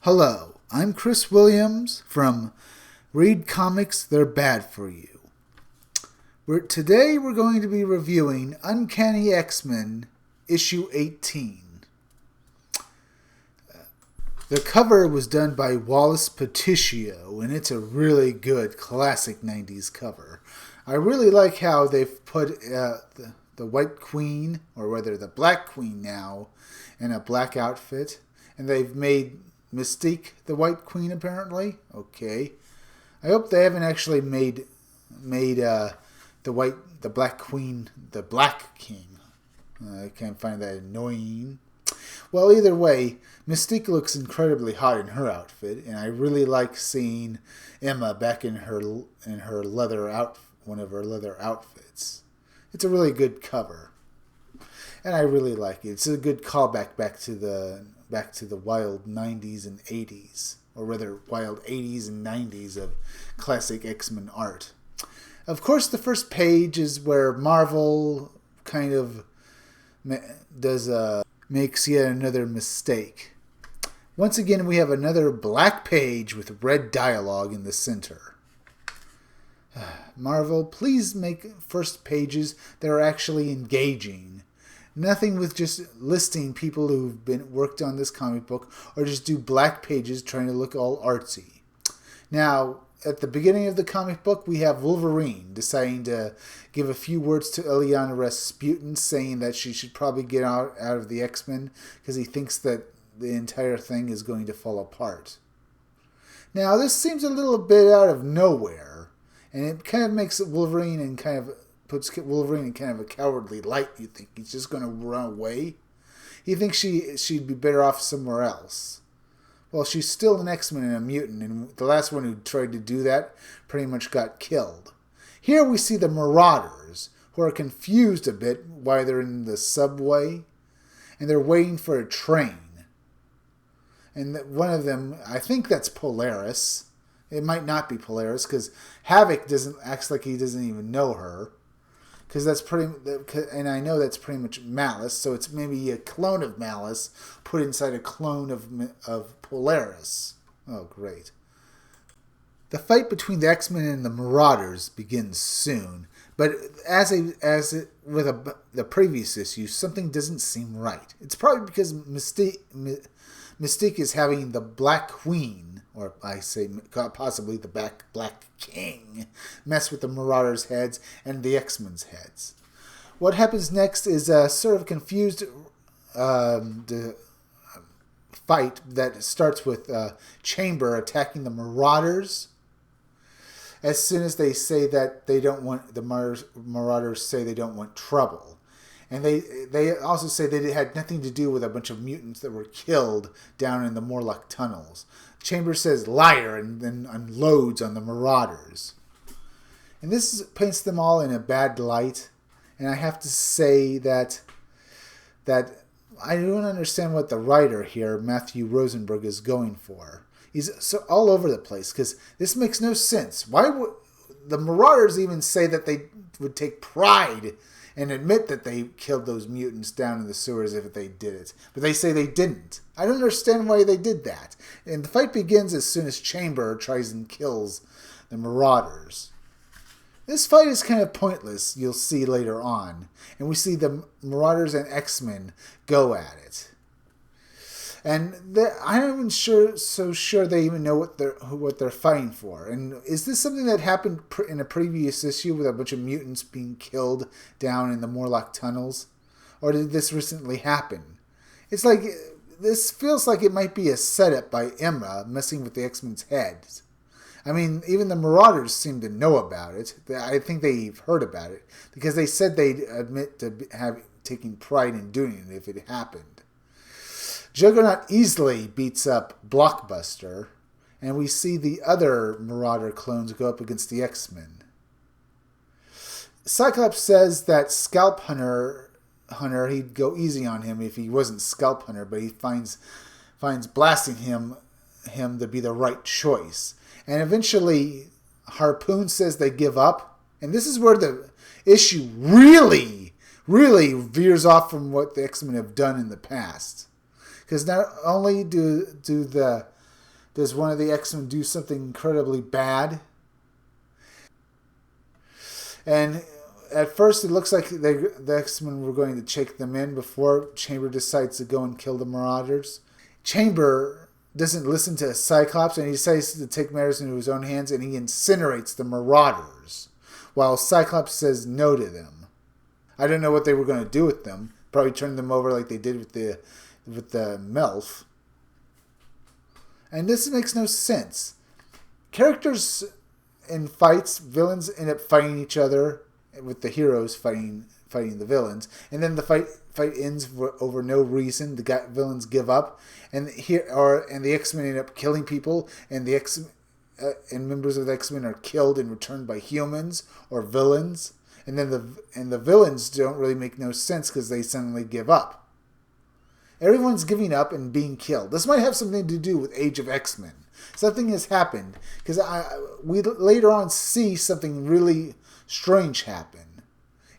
Hello, I'm Chris Williams from Read Comics They're Bad For You. Today we're going to be reviewing Uncanny X Men issue 18. The cover was done by Wallace Patricio, and it's a really good classic 90s cover. I really like how they've put the White Queen, or rather the Black Queen now, in a black outfit, and they've made Mystique the White Queen apparently. Okay, I hope they haven't actually made the Black Queen the Black King. I can't find that annoying. Well, either way, Mystique looks incredibly hot in her outfit, and I really like seeing Emma back in her one of her leather outfits. It's a really good cover, and I really like it. It's a good callback back to the wild 90s and 80s, or rather wild 80s and 90s of classic X-Men art. Of course, the first page is where Marvel kind of makes yet another mistake. Once again, we have another black page with red dialogue in the center. Marvel, please make first pages that are actually engaging. Nothing with just listing people who've worked on this comic book, or just do black pages trying to look all artsy. Now, at the beginning of the comic book, we have Wolverine deciding to give a few words to Illyana Rasputin, saying that she should probably get out of the X-Men because he thinks that the entire thing is going to fall apart. Now, this seems a little bit out of nowhere, and it kind of makes Wolverine and kind of puts Wolverine in kind of a cowardly light. You think he's just going to run away? He thinks she'd be better off somewhere else. Well, she's still an X-Men and a mutant, and the last one who tried to do that pretty much got killed. Here we see the Marauders, who are confused a bit why they're in the subway, and they're waiting for a train. And one of them, I think that's Polaris. It might not be Polaris, because Havoc acts like he doesn't even know her. And I know that's pretty much Malice, so it's maybe a clone of Malice put inside a clone of Polaris. Oh, great. The fight between the X-Men and the Marauders begins soon, but with the previous issue, something doesn't seem right. It's probably because Mystique is having the Black Queen, or I say possibly the Black King, mess with the Marauders' heads and the X-Men's heads. What happens next is a sort of confused fight that starts with Chamber attacking the Marauders. As soon as they say that they don't want, the Marauders say they don't want trouble. And they also say that it had nothing to do with a bunch of mutants that were killed down in the Morlock tunnels. Chambers says liar and then unloads on the Marauders. And this paints them all in a bad light. And I have to say that I don't understand what the writer here, Matthew Rosenberg, is going for. He's so all over the place because this makes no sense. Why would the Marauders even say that they would take pride and admit that they killed those mutants down in the sewers if they did it? But they say they didn't. I don't understand why they did that. And the fight begins as soon as Chamber tries and kills the Marauders. This fight is kind of pointless, you'll see later on. And we see the Marauders and X-Men go at it. And I'm not even so sure they even know what they're fighting for. And is this something that happened in a previous issue with a bunch of mutants being killed down in the Morlock tunnels? Or did this recently happen? It's like, this feels like it might be a setup by Emma messing with the X-Men's heads. I mean, even the Marauders seem to know about it. I think they've heard about it, because they said they'd admit to taking pride in doing it if it happened. Juggernaut easily beats up Blockbuster, and we see the other Marauder clones go up against the X-Men. Cyclops says that Scalp Hunter, he'd go easy on him if he wasn't Scalp Hunter, but he finds blasting him to be the right choice. And eventually, Harpoon says they give up, and this is where the issue really veers off from what the X-Men have done in the past. Because not only do the Does one of the X-Men do something incredibly bad? And at first it looks like the X-Men were going to take them in before Chamber decides to go and kill the Marauders. Chamber doesn't listen to Cyclops, and he decides to take matters into his own hands, and he incinerates the Marauders, while Cyclops says no to them. I don't know what they were going to do with them. Probably turn them over like they did with the Melf. And this makes no sense. Characters in fights, villains end up fighting each other, with the heroes fighting the villains, and then the fight ends over no reason. The villains give up, and the X-Men end up killing people, and and members of the X-Men are killed and returned by humans or villains, and then the villains don't really make no sense because they suddenly give up. Everyone's giving up and being killed. This might have something to do with Age of X-Men. Something has happened because we later on see something really strange happen.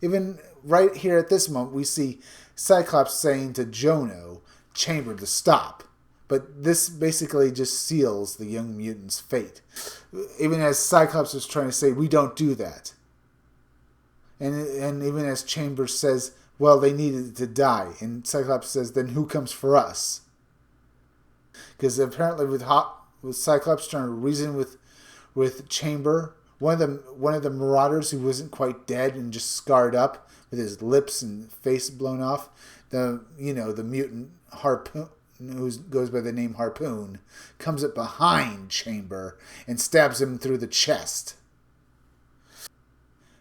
Even right here at this moment, we see Cyclops saying to Jono, Chamber to stop. But this basically just seals the young mutant's fate. Even as Cyclops was trying to say, we don't do that. And even as Chamber says, well, they needed to die. And Cyclops says, then who comes for us? Because apparently with Cyclops trying to reason with Chamber, one of the Marauders who wasn't quite dead and just scarred up with his lips and face blown off, the mutant Harpoon, who goes by the name Harpoon, comes up behind Chamber and stabs him through the chest.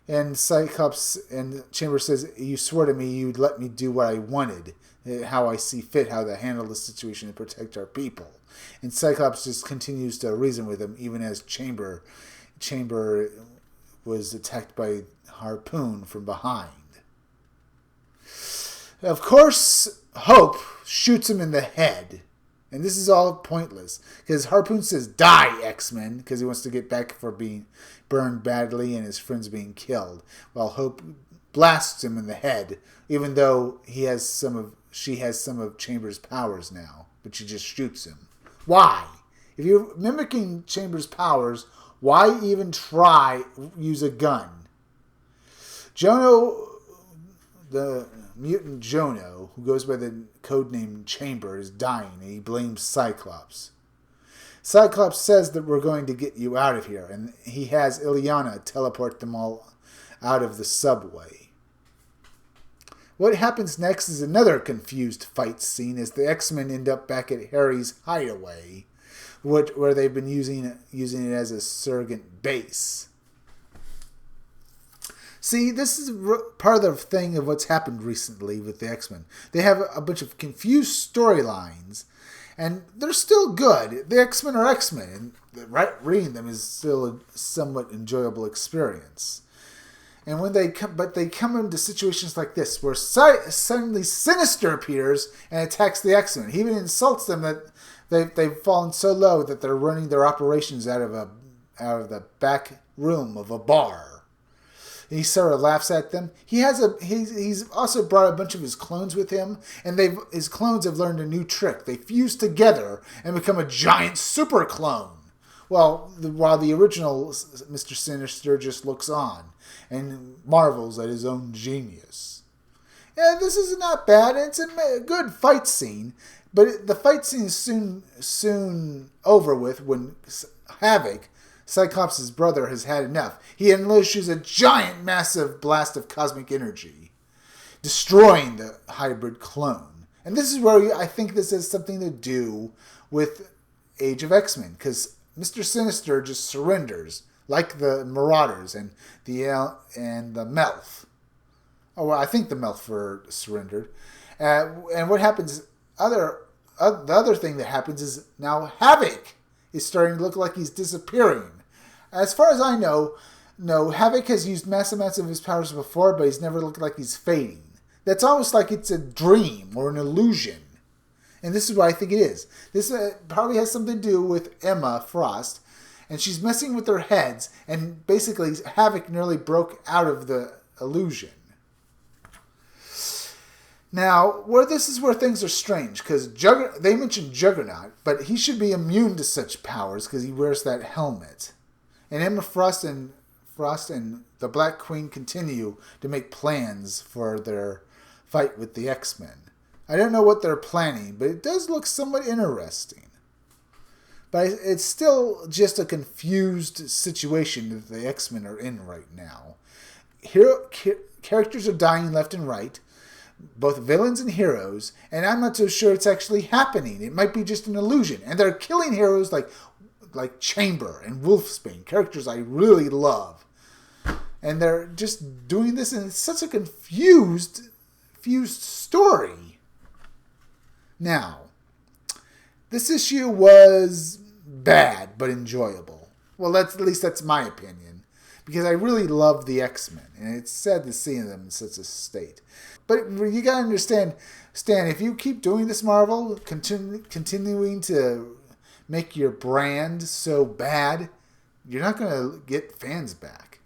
And Cyclops and Chamber says, you swore to me you'd let me do what I wanted, how I see fit, how to handle the situation and protect our people. And Cyclops just continues to reason with him, even as Chamber was attacked by Harpoon from behind. Of course, Hope shoots him in the head. And this is all pointless, because Harpoon says, die, X-Men, because he wants to get back for being burned badly and his friends being killed, while Hope blasts him in the head, even though she has some of Chamber's powers now, but she just shoots him. Why? If you're mimicking Chamber's powers, why even use a gun? Jono, the mutant Jono, who goes by the codename Chamber, is dying, and he blames Cyclops. Cyclops says that we're going to get you out of here, and he has Ileana teleport them all out of the subway. What happens next is another confused fight scene as the X-Men end up back at Harry's hideaway, where they've been using it as a surrogate base. See, this is part of the thing of what's happened recently with the X-Men. They have a bunch of confused storylines, and they're still good. The X-Men are X-Men, and reading them is still a somewhat enjoyable experience. And when they come into situations like this, where suddenly Sinister appears and attacks the X-Men. He even insults them that they've fallen so low that they're running their operations out of the back room of a bar. And he sort of laughs at them. He's also brought a bunch of his clones with him, and his clones have learned a new trick. They fuse together and become a giant super clone. Well, while the original Mr. Sinister just looks on and marvels at his own genius. Yeah, this is not bad. It's a good fight scene, but the fight scene is soon over with when Havoc, Cyclops' brother, has had enough. He unleashes a giant, massive blast of cosmic energy, destroying the hybrid clone. And this is where I think this has something to do with Age of X-Men, because Mr. Sinister just surrenders, like the Marauders and the Melf. Oh, well, I think the Melf were surrendered. And what happens? The other thing that happens is now Havoc is starting to look like he's disappearing. As far as I know, Havoc has used massive amounts of his powers before, but he's never looked like he's fading. That's almost like it's a dream or an illusion. And this is what I think it is. This probably has something to do with Emma Frost, and she's messing with their heads, and basically Havoc nearly broke out of the illusion. Now, this is where things are strange, because they mentioned Juggernaut, but he should be immune to such powers because he wears that helmet. And Emma Frost and the Black Queen continue to make plans for their fight with the X-Men. I don't know what they're planning, but it does look somewhat interesting. But it's still just a confused situation that the X-Men are in right now. Characters are dying left and right, both villains and heroes, and I'm not so sure it's actually happening. It might be just an illusion. And they're killing heroes like Chamber and Wolfsbane, characters I really love. And they're just doing this in such a confused story. Now, this issue was bad but enjoyable. Well, at least that's my opinion, because I really love the X-Men, and it's sad to see them in such a state. But you gotta understand, Stan, if you keep doing this, Marvel, continuing to make your brand so bad, you're not gonna get fans back.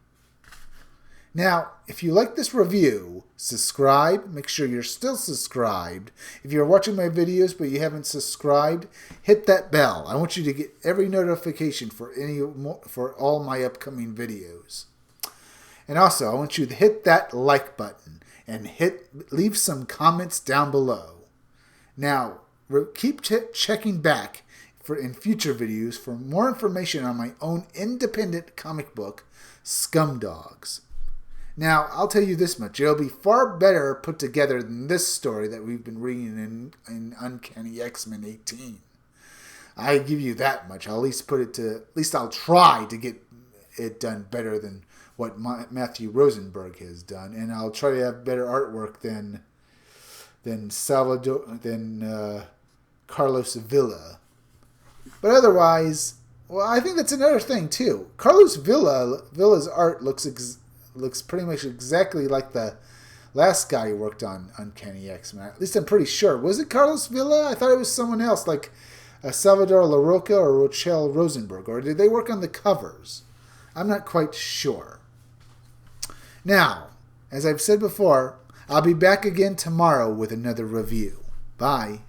Now, if you like this review, subscribe. Make sure you're still subscribed. If you're watching my videos but you haven't subscribed, hit that bell. I want you to get every notification for all my upcoming videos. And also, I want you to hit that like button and leave some comments down below. Now, keep checking back in future videos for more information on my own independent comic book, Scumdogs. Now, I'll tell you this much. It'll be far better put together than this story that we've been reading in Uncanny X Men 18. I give you that much. At least I'll try to get it done better than what Matthew Rosenberg has done. And I'll try to have better artwork than Carlos Villa. But otherwise, well, I think that's another thing too. Carlos Villa's art looks pretty much exactly like the last guy who worked on Uncanny X Men. At least I'm pretty sure. Was it Carlos Villa? I thought it was someone else, like Salvador LaRocca or Rochelle Rosenberg. Or did they work on the covers? I'm not quite sure. Now, as I've said before, I'll be back again tomorrow with another review. Bye.